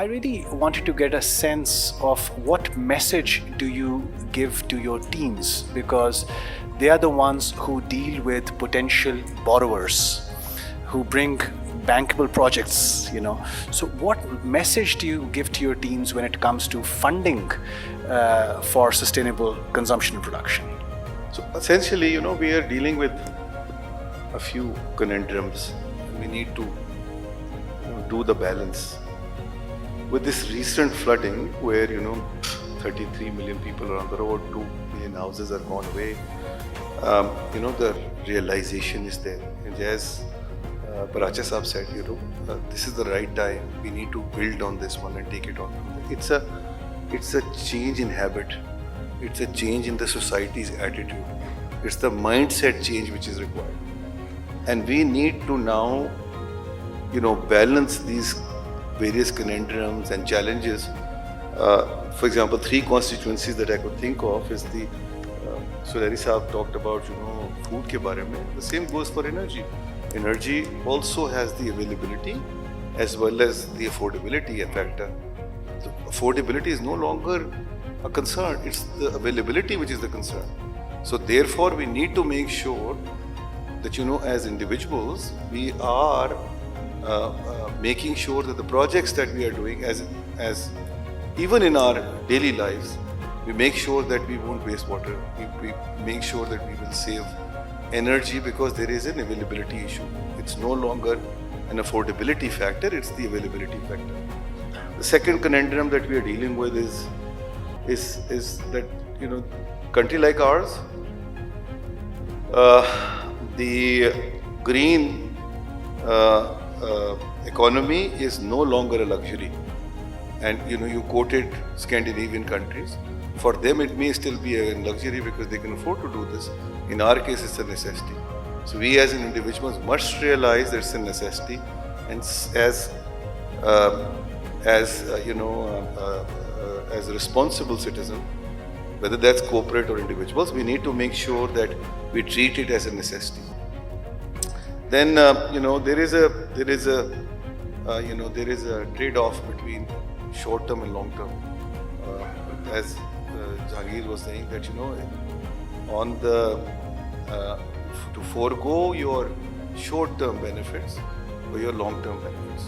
I really wanted to get a sense of what message do you give to your teams, because they are the ones who deal with potential borrowers, who bring bankable projects, So what message do you give to your teams when it comes to funding for sustainable consumption and production? So essentially, we are dealing with a few conundrums. We need to do the balance. With this recent flooding where, 33 million people are on the road, 2 million houses are gone away, the realization is there. And as Paracha Saab said, this is the right time. We need to build on this one and take it on. It's a change in habit. It's a change in the society's attitude. It's the mindset change which is required. And we need to now, balance these various conundrums and challenges. For example, 3 constituencies that I could think of is the, Sulari Saab talked about, food ke bare mein. The same goes for energy. Energy also has the availability as well as the affordability factor. So affordability is no longer a concern, it's the availability which is the concern. So therefore we need to make sure that, as individuals, we are making sure that the projects that we are doing as even in our daily lives, we make sure that we won't waste water, we make sure that we will save energy, because there is an availability issue. It's no longer an affordability factor, it's the availability factor. The second conundrum that we are dealing with is that, country like ours, the green economy is no longer a luxury. And you quoted Scandinavian countries. For them it may still be a luxury because they can afford to do this. In our case it's a necessity. So we as an individuals must realize that it's a necessity, and as a responsible citizen, whether that's corporate or individuals, we need to make sure that we treat it as a necessity. Then there is a trade-off between short-term and long-term. As Jahangir was saying that on the to forego your short-term benefits for your long-term benefits.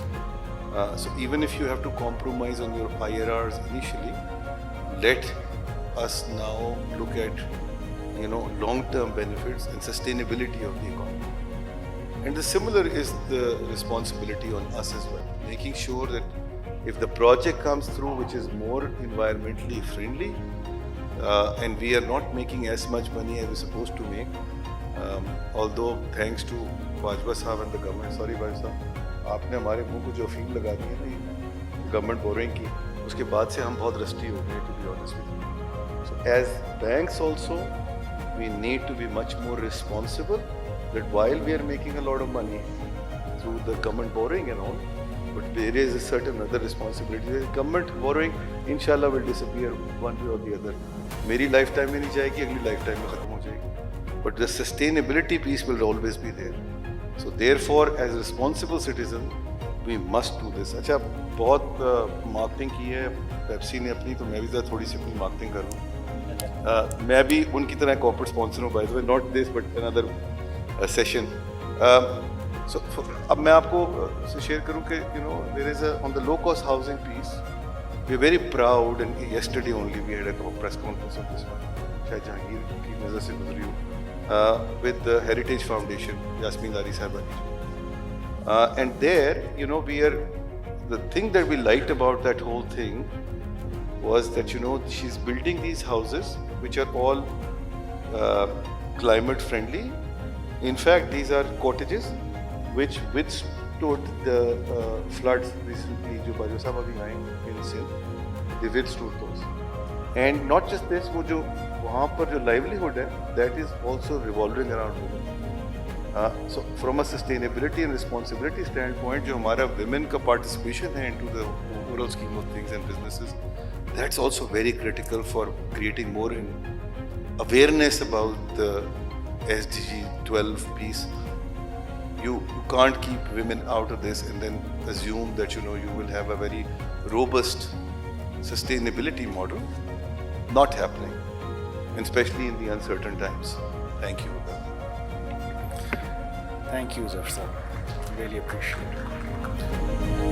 So even if you have to compromise on your IRRs initially, let us now look at long-term benefits and sustainability of the economy. And the similar is the responsibility on us as well, making sure that if the project comes through which is more environmentally friendly, and we are not making as much money as we're supposed to make, although thanks to Vajpayee Sahab and the government, sorry Vajpayee Sahab, आपने हमारे मुंह को जो feel लगा दी है ना government boring की, उसके बाद से हम बहुत रस्टी हो गए, to be honest with you. So as banks also, we need to be much more responsible, that while we are making a lot of money through the government borrowing and all, but there is a certain other responsibility. The government borrowing, inshallah, will disappear one way or the other. मेरी lifetime में नहीं जाएगी, अगली lifetime में खत्म हो जाएगी. But the sustainability piece will always be there. So therefore, as a responsible citizen, we must do this. अच्छा, बहुत marketing की है Pepsi ने अपनी, तो मैं भी ज़रा थोड़ी सी अपनी marketing करूँ. मैं भी उनकी तरह corporate sponsor हूँ, by the way, not this but another session. So अब मैं आपको शेयर करूँ कि there is a, on the low cost housing piece, we are very proud, and yesterday only we had a press conference on this one, शायद जहांगीर की नज़र से गुजरी हो, with the Heritage Foundation, Yasmin Dari Sahaba. And there, we are, the thing that we liked about that whole thing was that, she's building these houses which are all climate friendly. In fact, these are cottages which withstood the floods recently, जो बाजू साहब अभी आए in Sindh, they withstood those. And not just this, वो जो वहाँ पर जो livelihood है, that is also revolving around women. So from a sustainability and responsibility standpoint, जो हमारा women का participation है into the overall scheme of things and businesses, that's also very critical for creating more awareness about the SDG 12 piece. you can't keep women out of this and then assume that you will have a very robust sustainability model. Not happening, and especially in the uncertain times. Thank you. Thank you, Zafar. Really appreciate it.